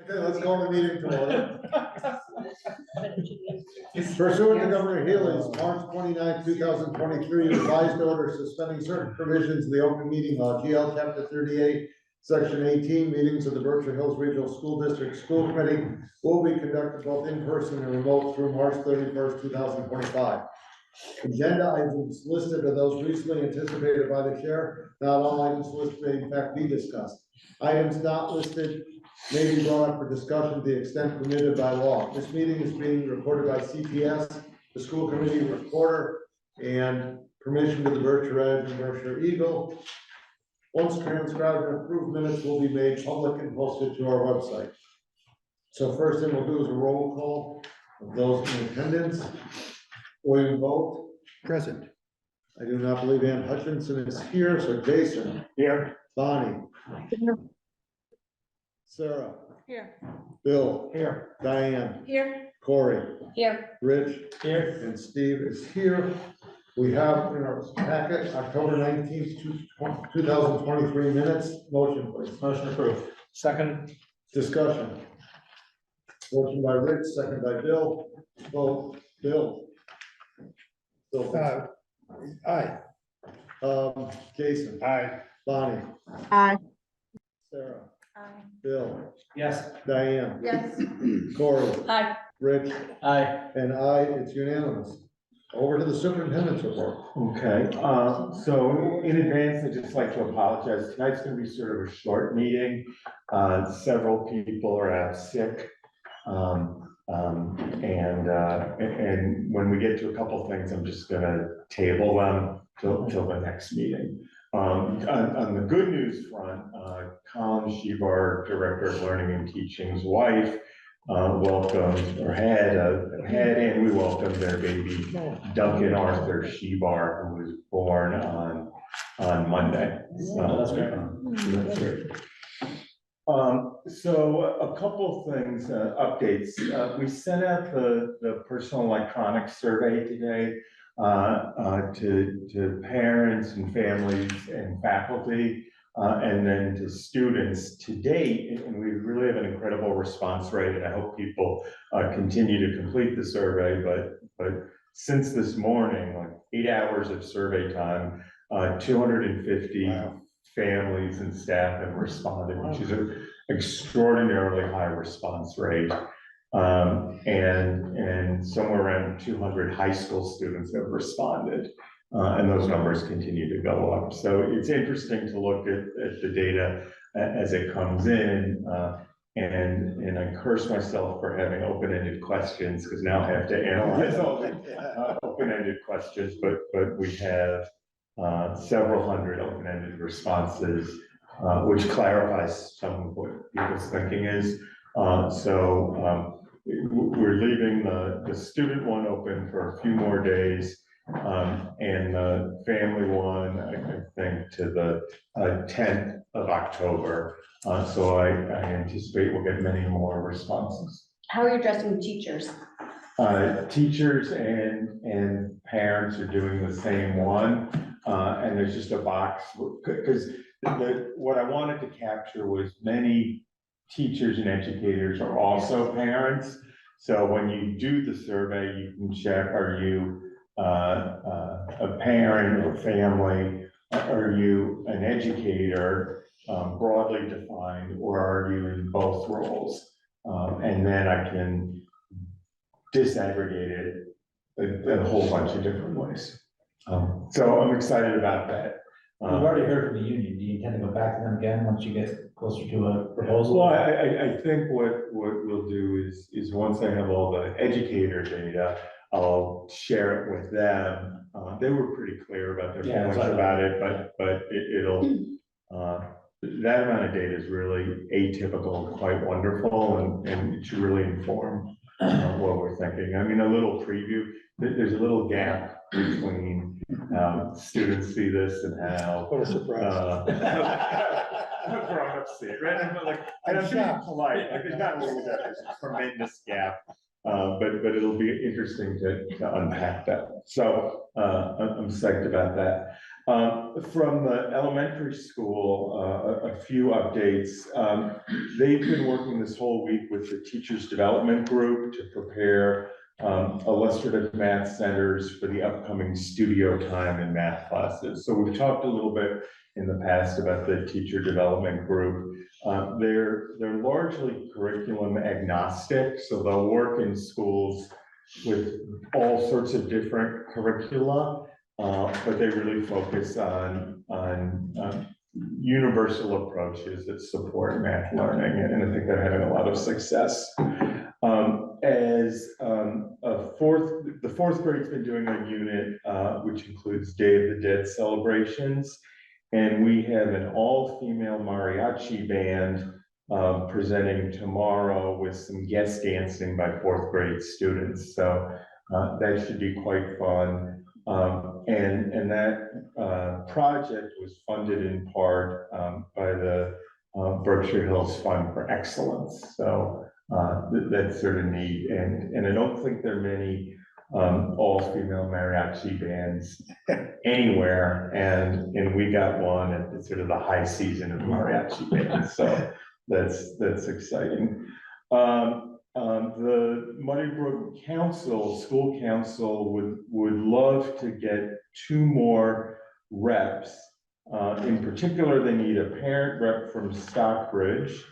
Okay, let's call the meeting to order. Pursuant to Governor Healy's March 29, 2023 revised order suspending certain provisions of the open meeting law, GL Chapter 38, Section 18, meetings of the Berkshire Hills Regional School District School Committee will be conducted both in person and remote through March 31st, 2025. Agenda items listed are those recently anticipated by the chair. Not all items listed may in fact be discussed. Items not listed may be brought up for discussion to the extent permitted by law. This meeting is being recorded by CPS, the school committee recorder, and permission to the Berkshire Edge and Berkshire Eagle. Once transcribed and approved, minutes will be made public and posted to our website. So first thing we'll do is a roll call of those in attendance. William Vogt. Present. I do not believe Ann Hutchinson is here, so Jason. Here. Bonnie. Sarah. Here. Bill. Here. Diane. Here. Corey. Here. Rich. Here. And Steve is here. We have in our packet October 19th, 2023 minutes. Motion, please. Motion approved. Second. Discussion. Motion by Rich, second by Bill. Vote. Bill. Bill. Aye. Jason. Aye. Bonnie. Aye. Sarah. Aye. Bill. Yes. Diane. Yes. Corey. Aye. Rich. Aye. And I, it's unanimous. Over to the superintendent's report. Okay, so in advance, I'd just like to apologize. Tonight's gonna be sort of a short meeting. Several people are out sick. And when we get to a couple things, I'm just gonna table them till the next meeting. On the good news front, Colin Shebar, Director of Learning and Teaching's wife, welcomed or had and we welcomed their baby Duncan Arthur Shebar, who was born on Monday. So That's great. that's great. So a couple things, updates. We sent out the personal electronics survey today to parents and families and faculty. And then to students to date, and we really have an incredible response rate, and I hope people continue to complete the survey, but since this morning, like 8 hours of survey time, 250 families and staff have responded, which is an extraordinarily high response rate. And somewhere around 200 high school students have responded. And those numbers continue to go up. So it's interesting to look at the data as it comes in. And I curse myself for having open-ended questions because now I have to analyze all the open-ended questions, but we have several hundred open-ended responses, which clarifies some of what people's thinking is. So we're leaving the student one open for a few more days. And the family one, I think, to the 10th of October. So I anticipate we'll get many more responses. How are you addressing teachers? Teachers and parents are doing the same one. And there's just a box, because what I wanted to capture was many teachers and educators are also parents. So when you do the survey, you can check, are you a parent or family? Are you an educator, broadly defined, or are you in both roles? And then I can disaggregate it a whole bunch of different ways. So I'm excited about that. We've already heard from the union. Do you intend to go back to them again once you get closer to a proposal? Well, I think what we'll do is once I have all the educator data, I'll share it with them. They were pretty clear about their feelings about it, but it'll that amount of data is really atypical and quite wonderful, and it should really inform what we're thinking. I mean, a little preview. There's a little gap between how students see this and how What a surprise. grown-ups see it, right? I'm being polite. Like, there's not really there's a tremendous gap. But it'll be interesting to unpack that. So I'm psyched about that. From the elementary school, a few updates. They've been working this whole week with the Teachers Development Group to prepare illustrative math centers for the upcoming studio time in math classes. So we've talked a little bit in the past about the Teacher Development Group. They're largely curriculum agnostic, so they'll work in schools with all sorts of different curricula. But they really focus on universal approaches that support math learning, and I think they're having a lot of success. The fourth grade's been doing a unit which includes Day of the Dead celebrations, and we have an all-female mariachi band presenting tomorrow with some guest dancing by fourth grade students. So that should be quite fun. And that project was funded in part by the Berkshire Hills Fund for Excellence. So that's sort of neat. And I don't think there are many all-female mariachi bands anywhere. And we got one at sort of the high season of mariachi bands. So that's exciting. The Muddy Brook Council, School Council would love to get 2 more reps. In particular, they need a parent rep from Stockbridge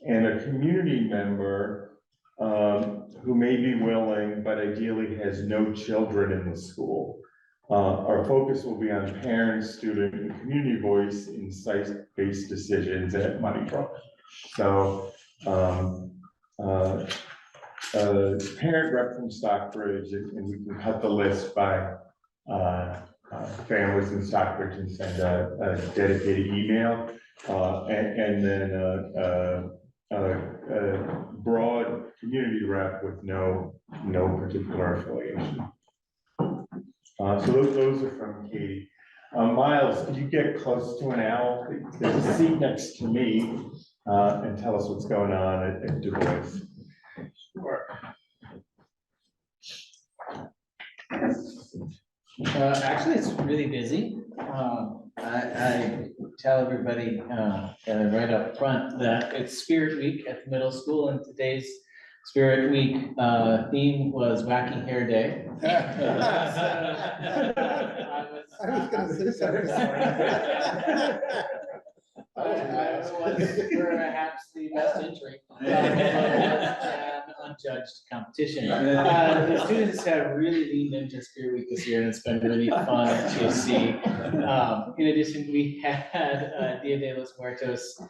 and a community member who may be willing, but ideally has no children in the school. Our focus will be on parents, student, and community voice in site-based decisions at Muddy Brook. So, parent rep from Stockbridge, and we can cut the list by families in Stockbridge and send a dedicated email, and then a broad community rep with no particular affiliation. So those are from Katie. Miles, could you get close to an owl? There's a seat next to me, and tell us what's going on at Du Bois. Sure. Actually, it's really busy. I tell everybody right up front that it's Spirit Week at the middle school, and today's Spirit Week theme was Wacky Hair Day. I was gonna say something. I was perhaps the best entry. An unjudged competition. The students have really leaned into Spirit Week this year, and it's been really fun to see. In addition, we had Dia de los Muertos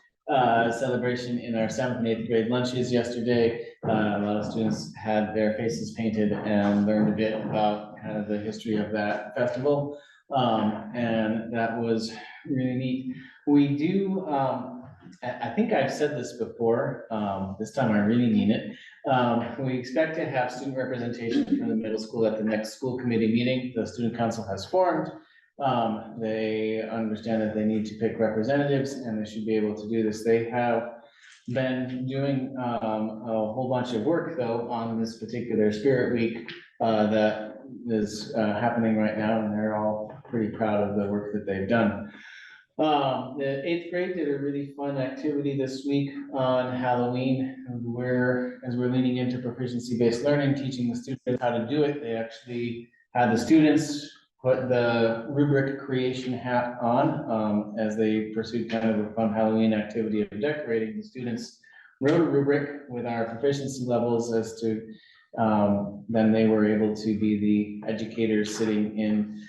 celebration in our 7th and 8th grade lunches yesterday. A lot of students had their faces painted and learned a bit about kind of the history of that festival. And that was really neat. We do, I think I've said this before, this time I really mean it. We expect to have student representation from the middle school at the next school committee meeting. The student council has formed. They understand that they need to pick representatives, and they should be able to do this. They have been doing a whole bunch of work though on this particular Spirit Week that is happening right now, and they're all pretty proud of the work that they've done. The 8th grade did a really fun activity this week on Halloween. As we're leaning into proficiency-based learning, teaching the students how to do it, they actually had the students put the rubric creation hat on as they pursued kind of a fun Halloween activity of decorating. The students wrote a rubric with our proficiency levels as to, then they were able to be the educators sitting in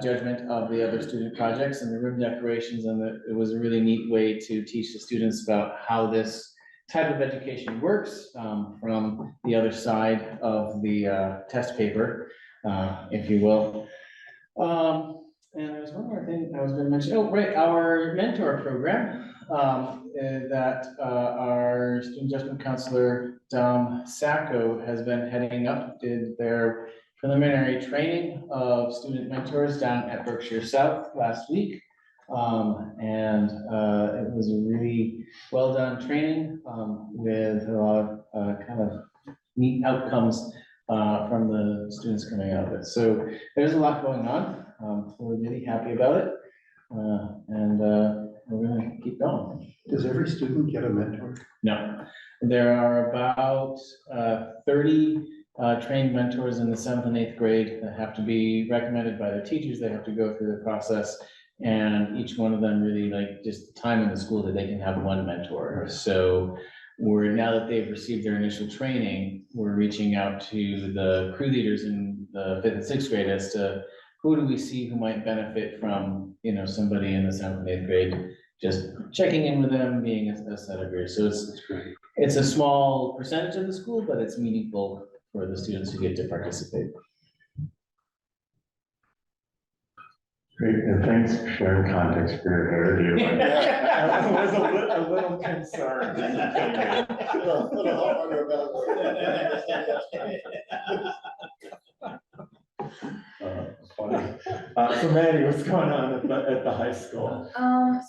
judgment of the other student projects and the room decorations, and it was a really neat way to teach the students about how this type of education works from the other side of the test paper, if you will. And there's one more thing I was going to mention. Oh, right, our mentor program that our student judgment counselor, Dom Sacco, has been heading up, did their preliminary training of student mentors down at Berkshire South last week. And it was a really well done training with a lot of kind of neat outcomes from the students coming out of it. So there's a lot going on. We're really happy about it. And we're gonna keep going. Does every student get a mentor? No, there are about 30 trained mentors in the 7th and 8th grade that have to be recommended by their teachers. They have to go through the process. And each one of them really like just time in the school that they can have one mentor. So now that they've received their initial training, we're reaching out to the crew leaders in the 5th and 6th grade as to who do we see who might benefit from, somebody in the 7th and 8th grade, just checking in with them, being a set of years. So it's a small percentage of the school, but it's meaningful for the students who get to participate. Great, and thanks for sharing context for your hairdo. I was a little concerned. Funny. So Maddie, what's going on at the high school?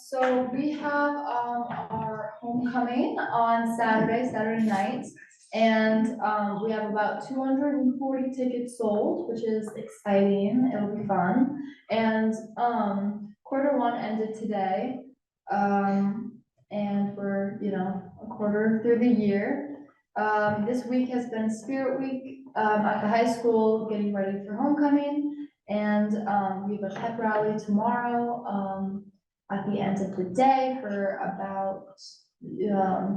So we have, our homecoming on Saturday night. And, we have about 240 tickets sold, which is exciting. It'll be fun. And, Q1 ended today. And we're, a quarter through the year. This week has been Spirit Week, at the high school, getting ready for homecoming. And, we have a pep rally tomorrow, at the end of the day for about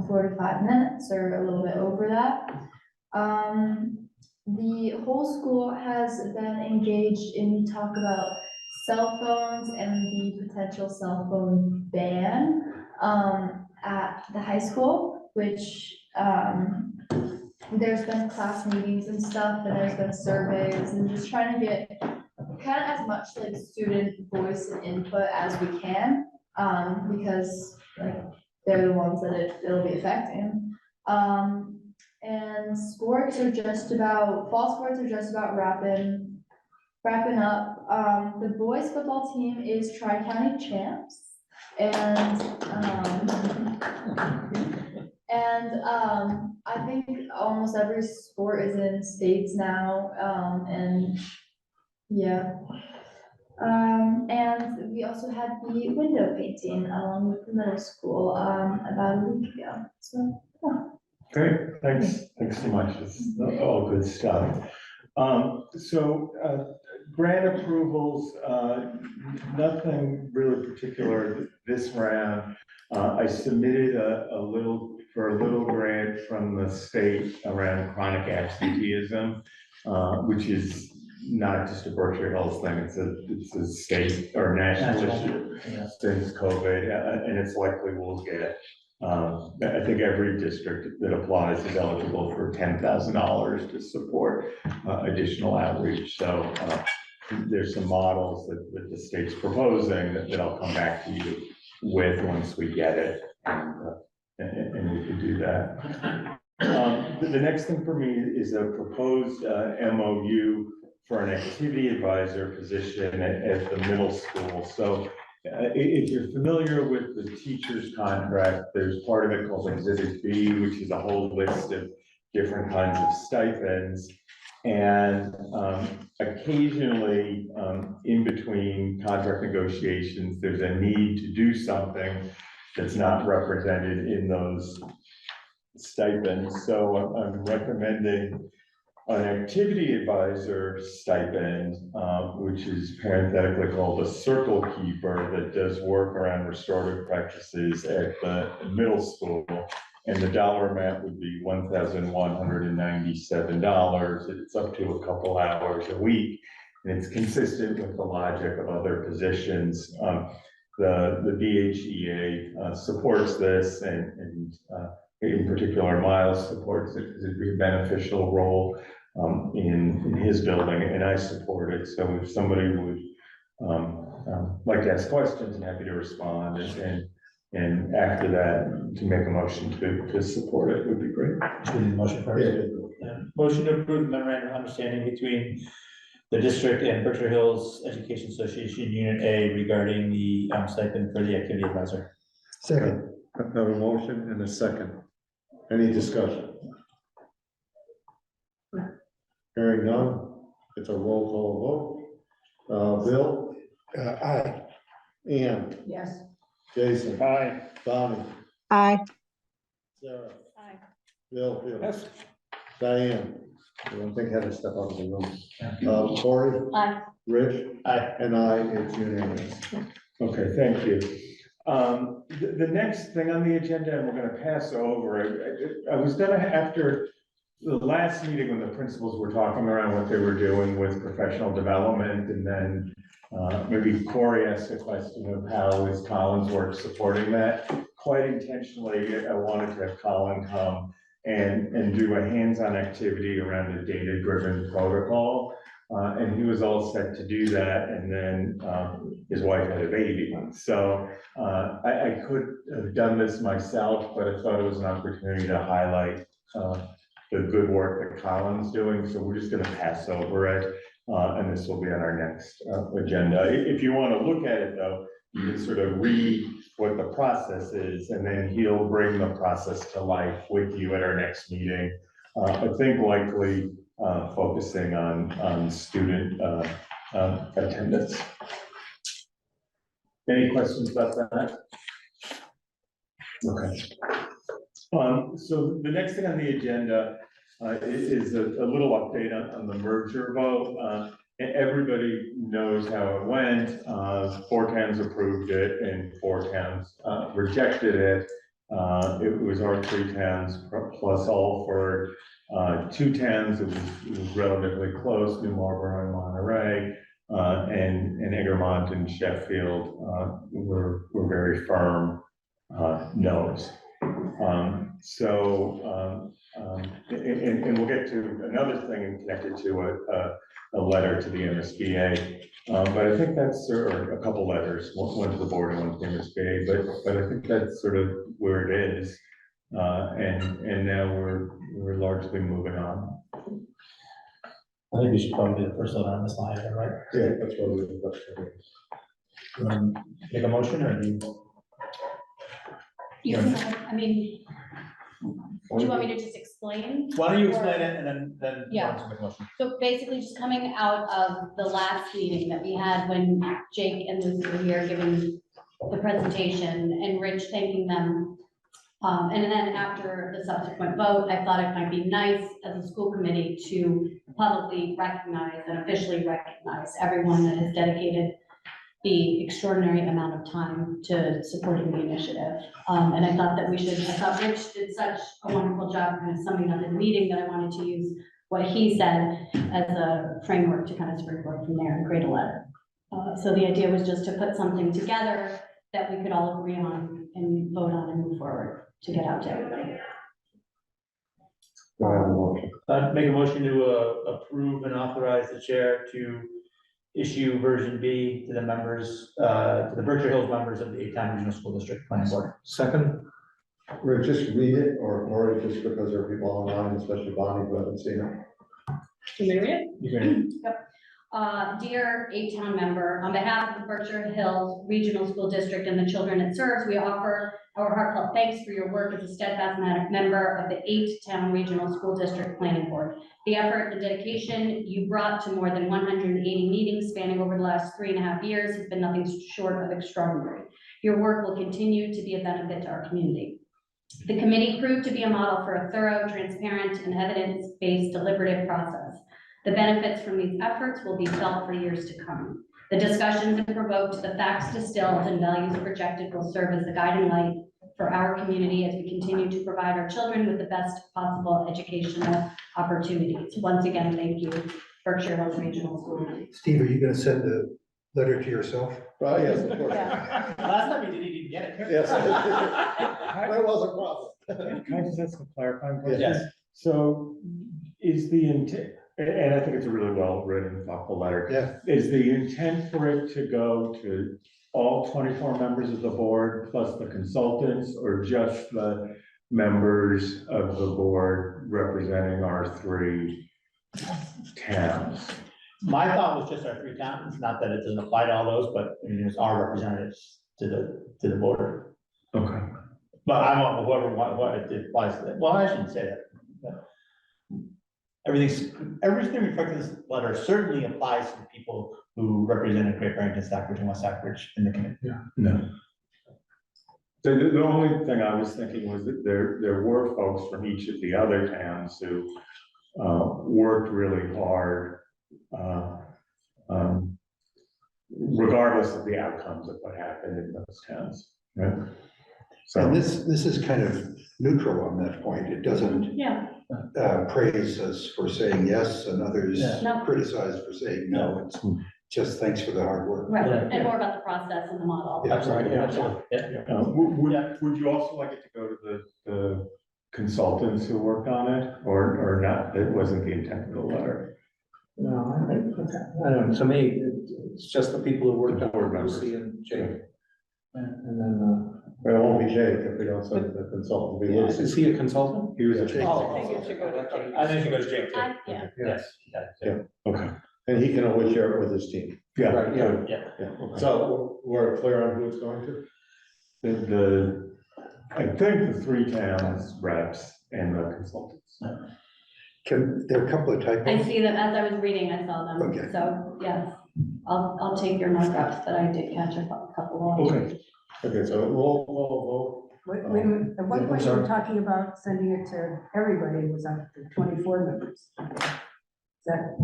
45 minutes or a little bit over that. The whole school has been engaged in talk about cell phones and the potential cell phone ban at the high school, which there's been class meetings and stuff, and there's been surveys and just trying to get kind of as much like student voice and input as we can, because like they're the ones that it'll be affecting. And sports are just about, fall sports are just about wrapping up. The boys football team is Tri-County champs. And I think almost every sport is in states now, and yeah. And we also had the window painting along with the middle school, about a week ago, so, yeah. Great, thanks so much, it's all good stuff. Grant approvals, nothing really particular this round. I submitted a little grant from the state around chronic absenteeism, which is not just a Berkshire Hills thing, it's a state or national issue since COVID, and it's likely we'll get. I think every district that applies is eligible for $10,000 to support additional outreach. So there's some models that the state's proposing that I'll come back to you with once we get it, and we can do that. The next thing for me is a proposed MOU for an activity advisor position at the middle school. So if you're familiar with the teacher's contract, there's part of it called Exhibit B, which is a whole list of different kinds of stipends. And occasionally, in between contract negotiations, there's a need to do something that's not represented in those stipends. So I'm recommending an activity advisor stipend, which is parenthetically called a circle keeper, that does work around restorative practices at the middle school. And the dollar amount would be $1,197. It's up to a couple hours a week. And it's consistent with the logic of other positions. The BHEA supports this, and in particular, Miles supports it because it'd be a beneficial role in his building, and I support it. So if somebody would like to ask questions, I'm happy to respond, and after that, to make a motion to support it would be great. Motion first. Yeah. Motion to approve the memorandum of understanding between the district and Berkshire Hills Education Association Unit A regarding the stipend for the activity advisor. Second. I have a motion and a second. Any discussion? Hearing none, it's a roll call vote. Bill? Aye. Ann? Yes. Jason? Aye. Bonnie? Aye. Sarah? Aye. Bill? Yes. Diane? I don't think I had to step out of the room. Corey? Aye. Rich? Aye. And I, it's unanimous. Okay, thank you. The next thing on the agenda, and we're gonna pass over, I was gonna, after the last meeting when the principals were talking around what they were doing with professional development, and then maybe Corey asked a question of how is Colin's work supporting that. Quite intentionally, I wanted to have Colin come and do a hands-on activity around a data-driven protocol. And he was all set to do that, and then his wife had a baby. So I could have done this myself, but I thought it was an opportunity to highlight the good work that Colin's doing. So we're just gonna pass over it, and this will be on our next agenda. If you wanna look at it though, you can sort of read what the process is, and then he'll bring the process to life with you at our next meeting. I think likely focusing on student attendance. Any questions about that? Okay. So the next thing on the agenda is a little update on the merger vote. Everybody knows how it went. 4 towns approved it and 4 towns rejected it. It was our 3 towns plus Alford. 2 towns, it was relatively close, New Marlborough and Monterey, and Egremont and Sheffield were very firm no's. And we'll get to another thing connected to a letter to the MSBA. But I think that's, or a couple letters, one to the board and one to the MSBA, but I think that's sort of where it is. And now we're largely moving on. I think we should probably do the first letter on this line, right? Yeah, that's what we were. Make a motion or do you? You can, I mean, do you want me to just explain? Why don't you Or- explain it and then. Yeah. Make a motion. So basically, just coming out of the last meeting that we had when Jake and Lucy were here giving the presentation and Rich thanking them. And then after the subsequent vote, I thought it might be nice as a school committee to publicly recognize and officially recognize everyone that has dedicated the extraordinary amount of time to supporting the initiative. And I thought that I thought Rich did such a wonderful job kind of summing up in the meeting that I wanted to use what he said as a framework to kind of springboard from there and create a letter. So the idea was just to put something together that we could all agree on and vote on and move forward to get out to everybody. Make a motion to approve and authorize the chair to issue version B to the members, to the Berkshire Hills members of the 8-town Regional School District Planning Board. Second. Rick, just read it, or just because there are people online, especially Bonnie, who haven't seen it. Can we read it? You can, Dear 8-town member, on behalf of the Berkshire Hills Regional School District and the children it serves, we offer our heartfelt thanks for your work as a steadfast member of the 8-town Regional School District Planning Board. The effort and dedication you brought to more than 180 meetings spanning over the last 3.5 years has been nothing short of extraordinary. Your work will continue to be a benefit to our community. The committee proved to be a model for a thorough, transparent, and evidence-based deliberative process. The benefits from these efforts will be felt for years to come. The discussions that provoked, the facts distilled, and values projected will serve as the guiding light for our community as we continue to provide our children with the best possible educational opportunities. Once again, thank you, Berkshire Hills Regional School. Steve, are you gonna send a letter to yourself? Yes, of course. Yeah. last time you didn't even get it. Yes. That was a problem. Can I just ask a clarifying question? Yes. So is the intent, and I think it's a really well-written, thoughtful letter. Yeah. Is the intent for it to go to all 24 members of the board plus the consultants, or just the members of the board representing our 3 towns? My thought was just our 3 towns, not that it doesn't apply to all those, but I mean, it's our representatives to the board. Okay. But I want whoever, what it applies to them. Well, I shouldn't say that. everything reflected in this letter certainly applies to the people who represented Great Barrington, Stockbridge, and West Stockbridge in the committee. No. The only thing I was thinking was that there were folks from each of the other towns who worked really hard, regardless of the outcomes of what happened in those towns, right? So And this is kind of neutral on that point. It doesn't Yeah, praise us for saying yes and others No. criticize for saying no. It's just thanks for the hard work. right, Yeah. and more about the process and the model. Yeah. Absolutely, absolutely, yeah. would you also like it to go to the consultants who worked on it, or not? It wasn't the intent of the letter. No, I don't know, to me, it's just the people who worked on The board it, members. Lucy and Jake. And then, But it won't be Jake if we don't send the consultant. Be Lucy. is he a consultant? He was a Jake. Oh, I think it should go to Jake. I think it should go to Jake too. Yeah, Yes. Yeah. Okay. And he can always share it with his team. Yeah. Right, yeah. good. Yeah. So we're clear on who it's going to? I think the 3 towns reps and the consultants. There are a couple of I typos. see them, as I was reading, I saw them, Okay. so, yes, I'll take your markups, but I did catch a couple of. Okay. Okay, so roll Wait, wait a minute. At Yeah, one I'm point, you sorry. were talking about sending it to everybody, it was up to 24 members. Is that,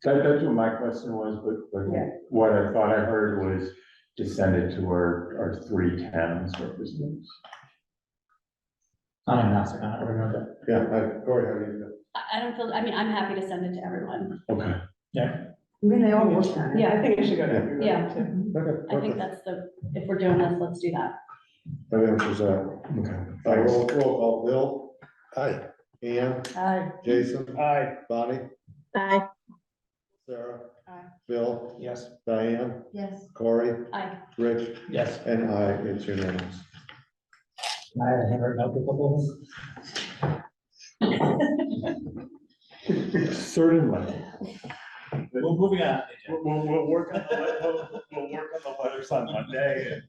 That's what my question was, but Yeah. what I thought I heard was to send it to our 3 towns representatives. I'm agnostic on it, I remember vote. Yeah, Corey, how do you feel? I don't feel, I mean, I'm happy to send it to everyone. Okay. that. I mean, they all worked on it. Yeah. I think it should go to Yeah. everybody. Yeah. too. Okay, I think perfect. that's if we're doing this, let's do that. That answers that. Okay. Roll call, Bill, Aye. Ann, Aye. Jason, Aye. Bonnie, Aye. Sarah. Aye. Bill, Yes. Diane, Yes. Corey, Aye. Rich, Yes. and I, it's unanimous. I had a handwritten note, people. Certainly. Well, moving on. We'll work on we'll work on the letters on Monday,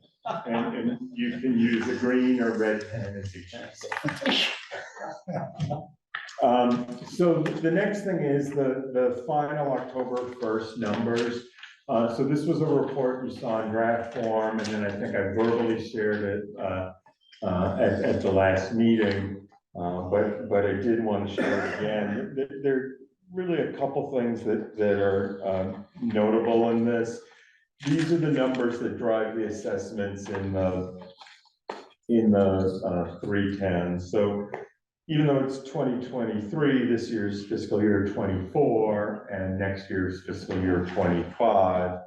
and you can use a green or red pen as you choose. So the next thing is the final October 1st numbers. So this was a report you saw in draft form, and then I think I verbally shared it at the last meeting. But I did want to share it again. There are really a couple things that are notable in this. These are the numbers that drive the assessments in the 3 towns. So even though it's 2023, this year's fiscal year 24, and next year's fiscal year 25.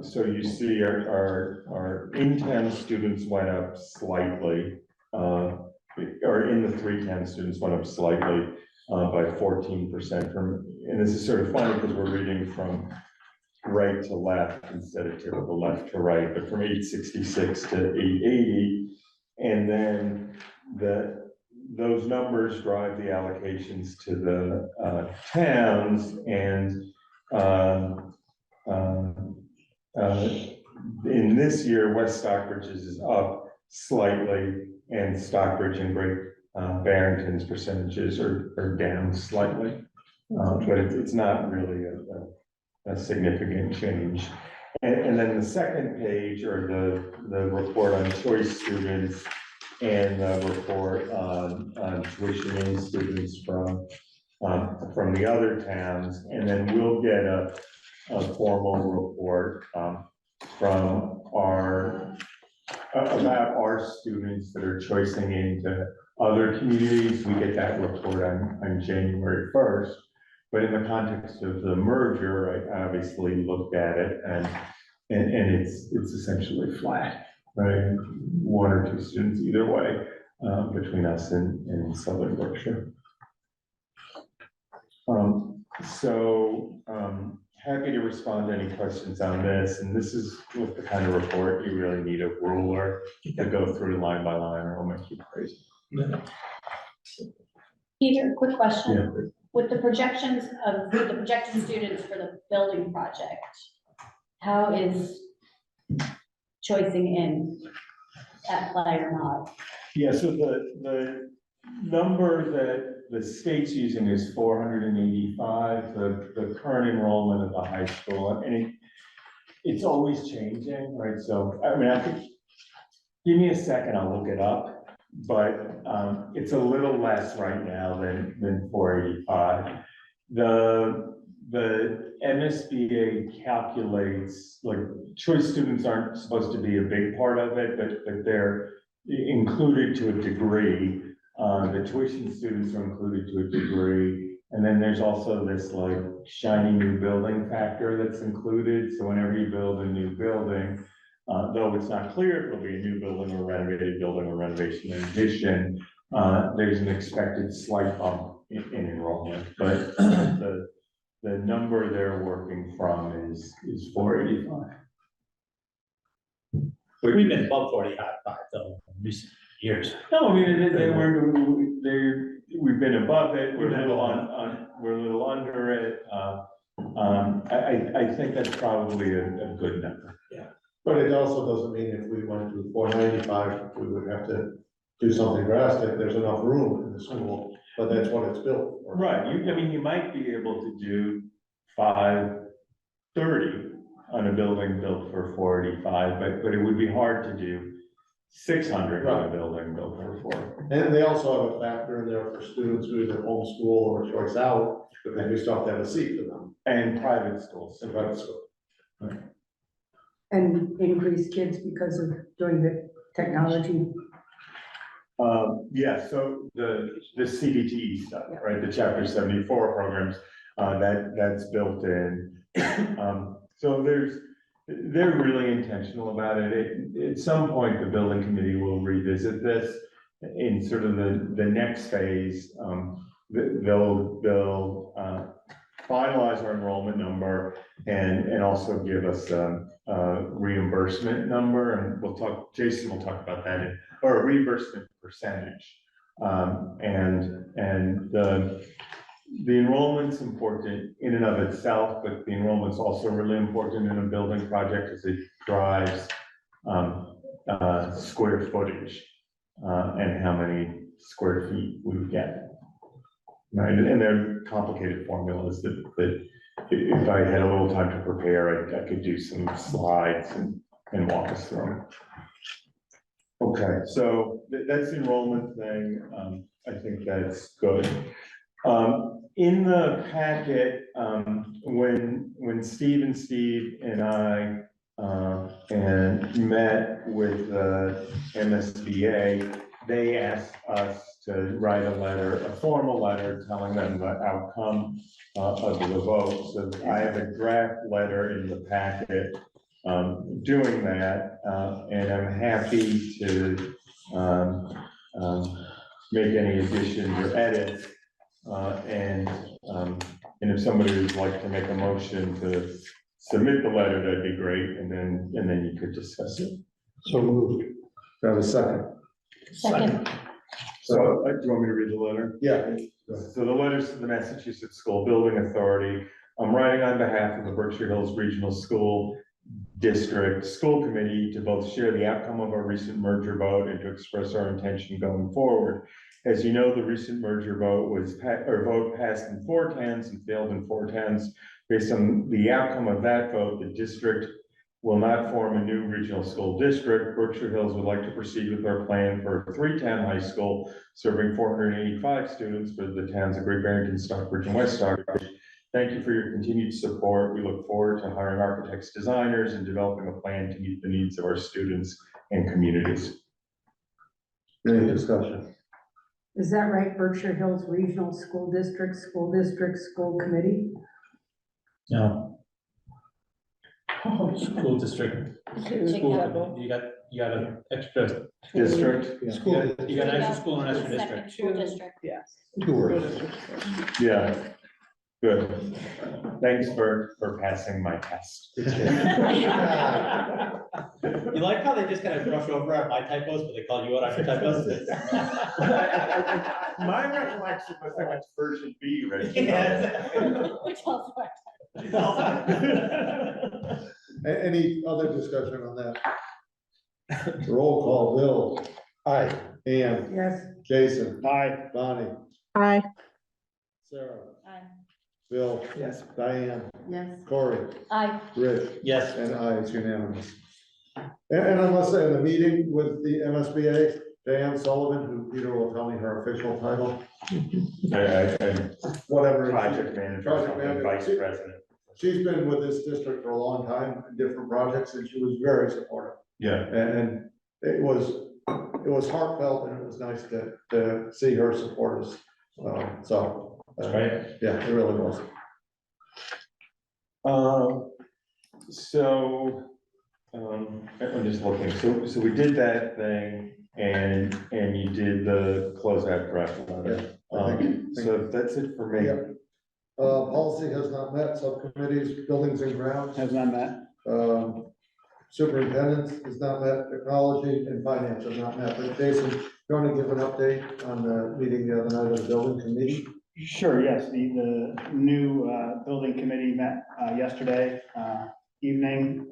So you see our in-town students went up slightly, or in the 3 town students went up slightly by 14% from, and this is sort of funny because we're reading from right to left instead of typical left to right, but from 866 to 880. And then those numbers drive the allocations to the towns, and in this year, West Stockbridge is up slightly, and Stockbridge and Great Barrington's percentages are down slightly. But it's not really a significant change. And then the second page are the report on choice students and the report on tuition in students from the other towns. And then we'll get a formal report from about our students that are choicing into other communities. We get that report on January 1st. But in the context of the merger, I obviously looked at it, and it's essentially flat, right? 1 or 2 students either way between us and Southern Berkshire. Happy to respond to any questions on this, and this is with the kind of report you really need a ruler to go through line by line, or it'll make you crazy. Peter, quick question. Yeah. With the projected students for the building project, how is choicing in at play or not? Yeah, so the number that the state's using is 485, the current enrollment at the high school, and it's always changing, right? So, I mean, I could, give me a second, I'll look it up, but, it's a little less right now than 485. The MSBA calculates, like, choice students aren't supposed to be a big part of it, but they're included to a degree. The tuition students are included to a degree. And then there's also this like shiny new building factor that's included. So whenever you build a new building, though it's not clear if it'll be a new building or renovated building or renovation in addition, there's an expected slight bump in enrollment. But the number they're working from is 485. We've been above 45 though, in recent years. No, I mean, we've been above it, we're a little under it. I think that's probably a good number. But it also doesn't mean if we went to 495, we would have to do something drastic. There's enough room in the school, but that's what it's built for. Right, I mean, you might be able to do 530 on a building built for 485, but it would be hard to do 600 on a building built for 4. And they also have a factor in there for students who either homeschool or choice out, but then we still have to have a seat for them And private schools. in private school. And increase kids because of doing the technology. Yeah, so the CBTE stuff, right, the Chapter 74 programs, that's built in. So they're really intentional about it. At some point, the building committee will revisit this in sort of the next phase. They'll finalize our enrollment number and also give us a reimbursement number, and Jason will talk about that, or a reimbursement percentage. And the enrollment's important in and of itself, but the enrollment's also really important in a building project as it drives square footage and how many square feet we get. Right, and they're complicated formulas that if I had a little time to prepare, I could do some slides and walk us through them. Okay, so that's the enrollment thing. I think that's good. In the packet, when Steve and I and met with the MSBA, they asked us to write a formal letter telling them the outcome of the vote. So I have a draft letter in the packet doing that, and I'm happy to make any additions or edits. And if somebody would like to make a motion to submit the letter, that'd be great, and then you could discuss it. So moved. Do I have a second? Second. So, do you want me to read the letter? Yeah. So the letters to the Massachusetts School Building Authority. I'm writing on behalf of the Berkshire Hills Regional School District School Committee to both share the outcome of our recent merger vote and to express our intention going forward. As you know, the recent merger vote vote passed in 4/10 and failed in 4/10. Based on the outcome of that vote, the district will not form a new regional school district. Berkshire Hills would like to proceed with our plan for a 310 high school serving 485 students for the towns of Great Barrington, Stockbridge, and West Stockbridge. Thank you for your continued support. We look forward to hiring architects, designers, and developing a plan to meet the needs of our students and communities. Any discussion? Is that right? Berkshire Hills Regional School District, School Committee? No. School district. School, you got an extra, District? you got an extra school and an extra Second district. school district. Yes. Two words. Yeah. Good. Thanks for passing my test. You like how they just kind of brush over my typos, but they call you out on your typos? My recollection was I went to version B, right? Which also. Any other discussion on that? Roll call, Bill. Aye. Ann. Yes. Jason. Aye. Bonnie. Aye. Sarah, Aye. Bill, Yes. Diane, Yes. Corey, Aye. Rich, Yes. and I, it's unanimous. And I must say, in the meeting with the MSBA, Diane Sullivan, who Peter will tell me her official title, whatever. Project manager, Project something, manager. vice president. She's been with this district for a long time, in different projects, and she was very supportive. Yeah, And it was heartfelt, and it was nice to see her support us. That's right. Yeah, it really was. I'm just looking, so we did that thing, and you did the closeout draft letter. I think- So that's it for me. Yeah. Policy has not met, subcommittees, buildings and grounds, Has not met. superintendents has not met, technology and finance have not met. But Jason, you want to give an update on the meeting the other night of the building committee? Sure, yes, the new building committee met yesterday evening.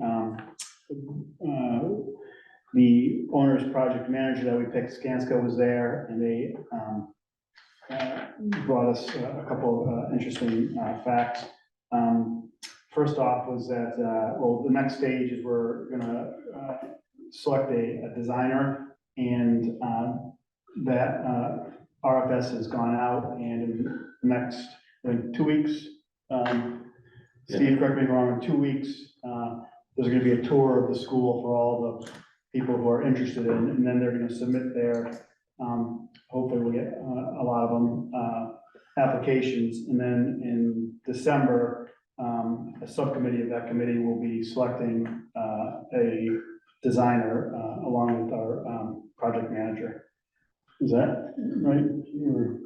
The owner's project manager that we picked, Skanska, was there, and they brought us a couple of interesting facts. First off was that, well, the next stage is we're gonna select a designer, and that RFS has gone out, and in the next, in 2 weeks, Steve, correct me if I'm wrong, in 2 weeks, there's gonna be a tour of the school for all the people who are interested in, and then they're gonna submit their, hopefully we'll get a lot of them, applications, and then in December, a subcommittee of that committee will be selecting a designer along with our project manager. Is that right? Or-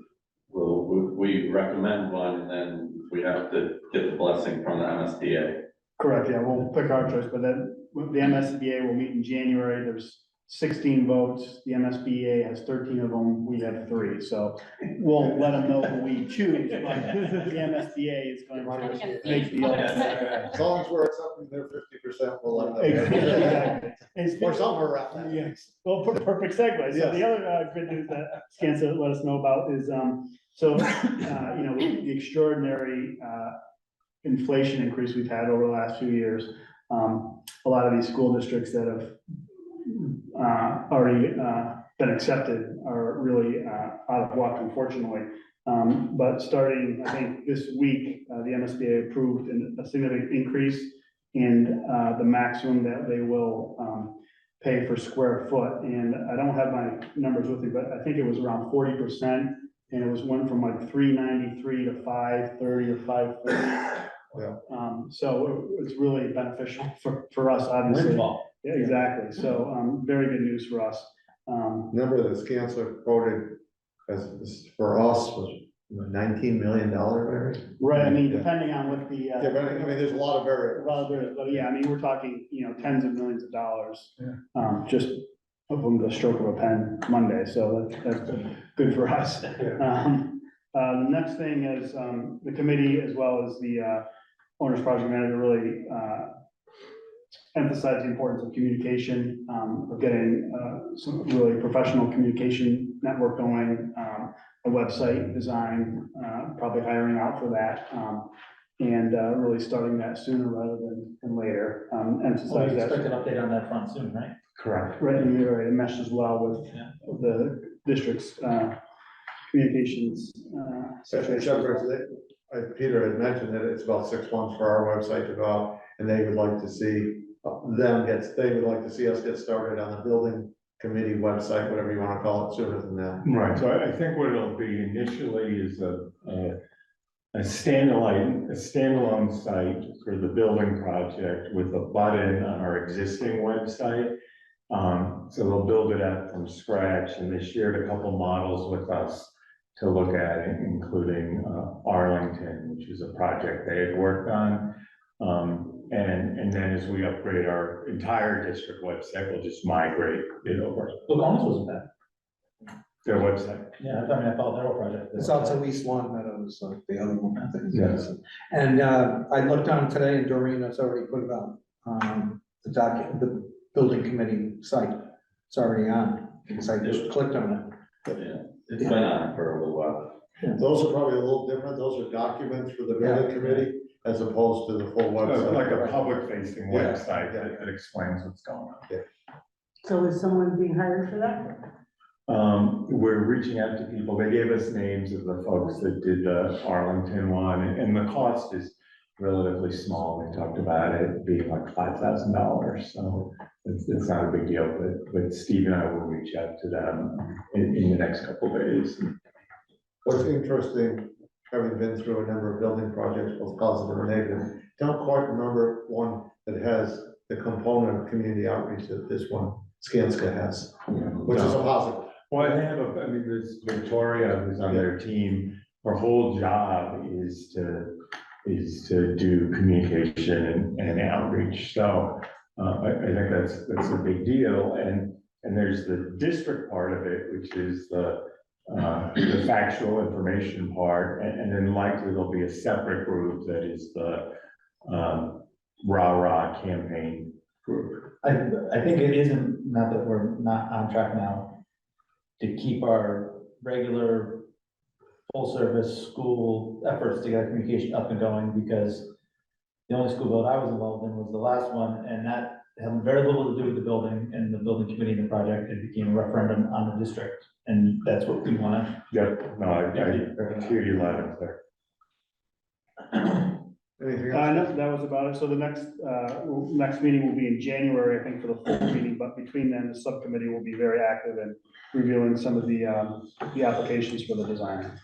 Well, we recommend one, and then we have to get the blessing from the MSBA. Correct, yeah, we'll pick our choice, but then the MSBA will meet in January. There's 16 votes. The MSBA has 13 of them. We have 3, so we'll let them know who we choose, but the MSBA is going to make the. As long as we're accepting their 50%, we'll let them. Exactly. Or somewhere around that. Yes, well, perfect segue. So the other good news that Skanska let us know about is, you know, the extraordinary inflation increase we've had over the last few years. A lot of these school districts that have already been accepted are really out of luck, unfortunately. But starting, I think, this week, the MSBA approved a significant increase in the maximum that they will pay per square foot. And I don't have my numbers with me, but I think it was around 40%. And it went from like 393 to 530 or 530. Yeah. So it's really beneficial for us, obviously. Windfall. Yeah, exactly. So, very good news for us. Number that Skanska quoted as for us was $19 million, Larry? Right, I mean, depending on what the, Yeah, but I mean, there's a lot of variables. but yeah, I mean, we're talking, you know, tens of millions of dollars. Just from the stroke of a pen Monday, so that's good for us. The next thing is, the committee, as well as the owner's project manager, really emphasize the importance of communication, of getting some really professional communication network going, a website design, probably hiring out for that, and really starting that sooner rather than later. Emphasize We that. expect an update on that front soon, right? Correct. Right, and you're right, it meshes well with the district's communications. Except Peter had mentioned that it's about 6 months for our website to go out, and they would like to see they would like to see us get started on the building committee website, whatever you want to call it, sooner than that. Right, so I think what it'll be initially is a standalone site for the building project with a button on our existing website. So they'll build it out from scratch, and they shared a couple models with us to look at, including Arlington, which is a project they had worked on. And then as we upgrade our entire district website, we'll just migrate it over. Laconis wasn't bad. Their website. Yeah, I followed their whole project. It's also East Long Meadows, the other one, I think. Yes. And I looked on today, and Doreen has already put it up, the building committee site. It's already on, because I just clicked on it. Yeah, it's been on for a little while. Those are probably a little different, those are documents for the building committee as opposed to the full website. Like a public facing Yeah, website yeah. that explains what's going on. So is someone being hired for that? We're reaching out to people, they gave us names of the folks that did the Arlington one, and the cost is relatively small. We talked about it being like $5,000, so it's not a big deal, but Steve and I will reach out to them in the next couple of days. What's interesting, having been through a number of building projects, both positive and negative, don't quite remember one that has the component of community outreach that this one, Skanska has, which is a positive. Well, they have I mean, there's Victoria who's on their team, her whole job is to do communication and outreach, so I think that's a big deal, and there's the district part of it, which is the factual information part, and then likely there'll be a separate group that is the rah-rah campaign group. I think it isn't, not that we're not on track now, to keep our regular full-service school efforts to get communication up and going, because the only school vote I was involved in was the last one, and that had very little to do with the building and the building committee and the project. It became a referendum on the district, and that's what we wanna. Yep, no, I hear you loud and clear. Anything No, else? that was about it. So the next meeting will be in January, I think, for the full meeting, but between then, the subcommittee will be very active in reviewing some of the applications for the designer.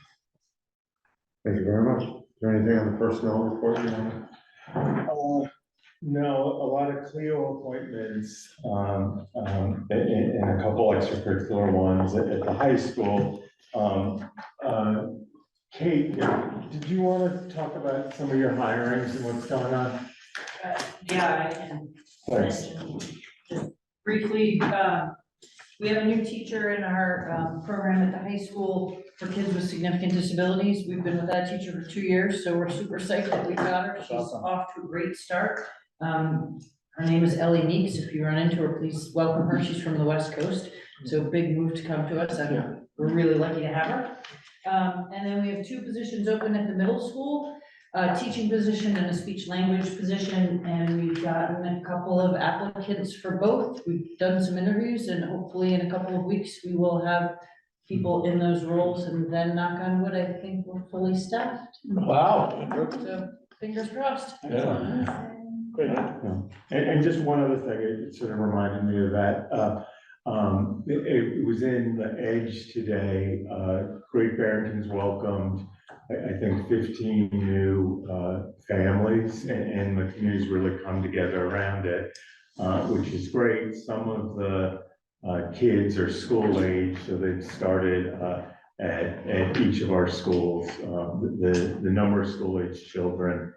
Thank you very much. Is there anything on the personnel report you want? No, a lot of Clio appointments, and a couple extracurricular ones at the high school. Kate, did you want to talk about some of your hirings and what's going on? Yeah, I can Thanks. mention just briefly, we have a new teacher in our program at the high school for kids with significant disabilities. We've been with that teacher for 2 years, so we're super psyched that we got her. She's off to a great start. Her name is Ellie Meeks. If you run into her, please welcome her. She's from the West Coast, so big move to come to us, and we're really lucky to have her. And then we have 2 positions open at the middle school, a teaching position and a speech language position, and we've gotten a couple of applicants for both. We've done some interviews, and hopefully in a couple of weeks, we will have people in those roles, and then knock on wood, I think we're fully staffed. Wow. So fingers crossed. Great. And just one other thing, it sort of reminded me of that. It was in the Edge today, Great Barrington's welcomed, I think 15 new families, and the community's really come together around it, which is great. Some of the kids are school age, so they've started at each of our schools. The number of school age children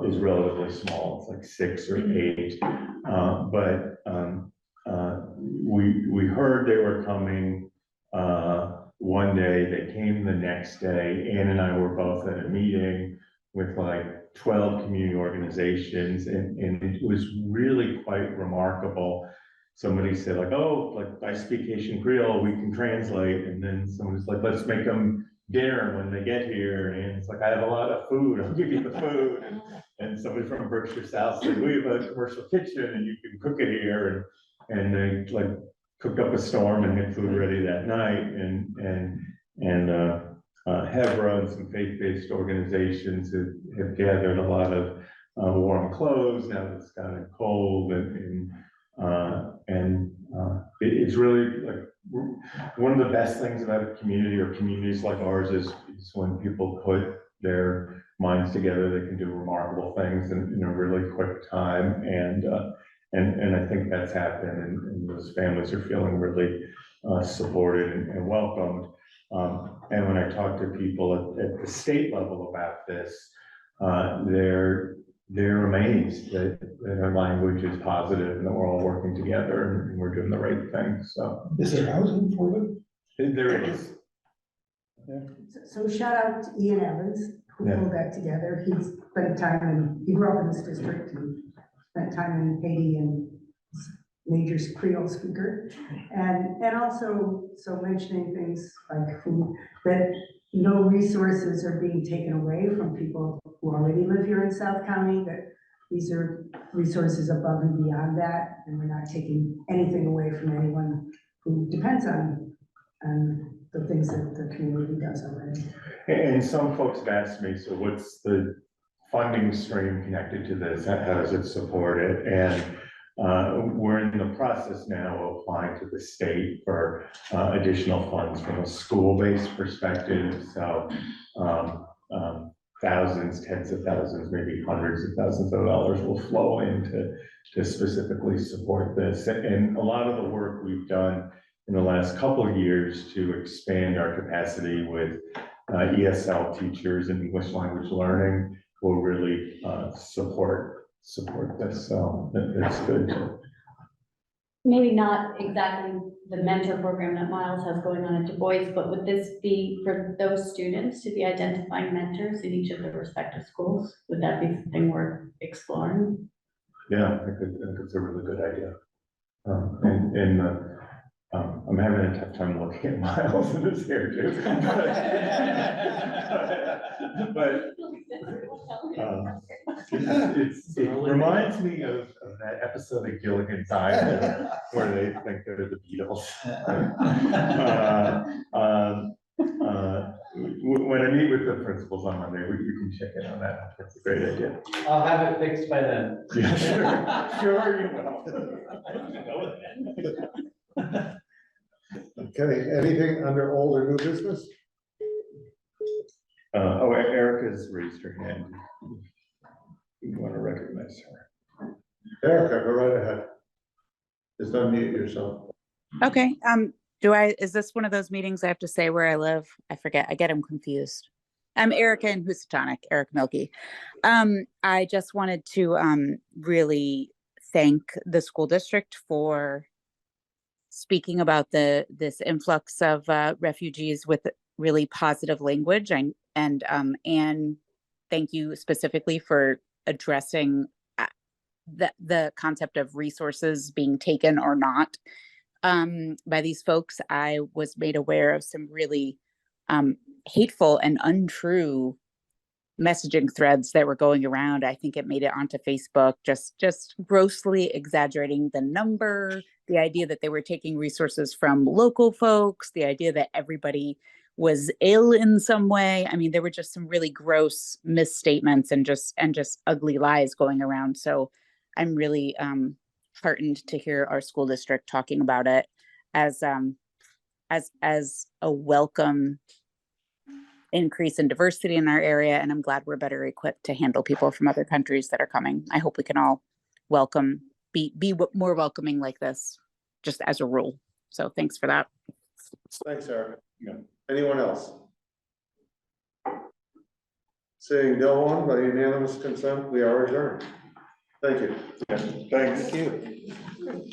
is relatively small, it's like 6 or 8, but we heard they were coming one day, they came the next day. Ann and I were both at a meeting with like 12 community organizations, and it was really quite remarkable. Somebody said like, oh, like I speak Haitian Creole, we can translate, and then somebody's like, let's make them dinner when they get here, and it's like, I have a lot of food, I'll give you the food. And somebody from Berkshire South said, we have a commercial kitchen and you can cook it here, and they like cooked up a storm and had food ready that night, and Hebra and some faith-based organizations have gathered a lot of warm clothes now that it's gotten cold, and it's really like one of the best things about a community or communities like ours is when people put their minds together, they can do remarkable things in a really quick time, and I think that's happened, and those families are feeling really supported and welcomed. And when I talk to people at the state level about this, they're amazed that our language is positive and that we're all working together and we're doing the right thing, so. Is there housing for them? There is. So shout out to Ian Evans, who Yeah. pulled that together. He spent time he grew up in this district and spent time in Haiti and major Creole speaker. And also, so mentioning things like food, that no resources are being taken away from people who already live here in South County, that these are resources above and beyond that, and we're not taking anything away from anyone who depends on the things that the community does already. And some folks have asked me, so what's the funding stream connected to this? How does it support it? And we're in the process now of applying to the state for additional funds from a school-based perspective. So thousands, tens of thousands, maybe hundreds of thousands of dollars will flow in to specifically support this. And a lot of the work we've done in the last couple of years to expand our capacity with ESL teachers and English language learning will really support this. So it's good. Maybe not exactly the mentor program that Miles has going on at Du Bois, but would this be for those students to be identifying mentors in each of their respective schools? Would that be something worth exploring? Yeah, I think it's a really good idea. I'm having a tough time looking at Miles in this hair too. But it reminds me of that episode of Gilligan's Island where they think they're the Beatles. When I meet with the principals on Monday, we can check in on that. That's a great idea. I'll have it fixed by then. Yeah, sure you will. I don't even know that. Okay, anything under old or new business? Erica's raised her hand. You want to recognize her? Erica, go right ahead. Just unmute yourself. Okay, is this one of those meetings I have to say where I live? I forget, I get them confused. I'm Erica in Housatonic, Erica Milky. I just wanted to really thank the school district for speaking about this influx of refugees with really positive language, and thank you specifically for addressing the concept of resources being taken or not by these folks. I was made aware of some really hateful and untrue messaging threads that were going around. I think it made it onto Facebook, just grossly exaggerating the number, the idea that they were taking resources from local folks, the idea that everybody was ill in some way. I mean, there were just some really gross misstatements and just ugly lies going around. So I'm really heartened to hear our school district talking about it as a welcome increase in diversity in our area, and I'm glad we're better equipped to handle people from other countries that are coming. I hope we can all be more welcoming like this, just as a rule. So thanks for that. Thanks, Erica. Yeah. Anyone else? Seeing no one, by unanimous consent, we are adjourned. Thank you. Thanks. Thank you.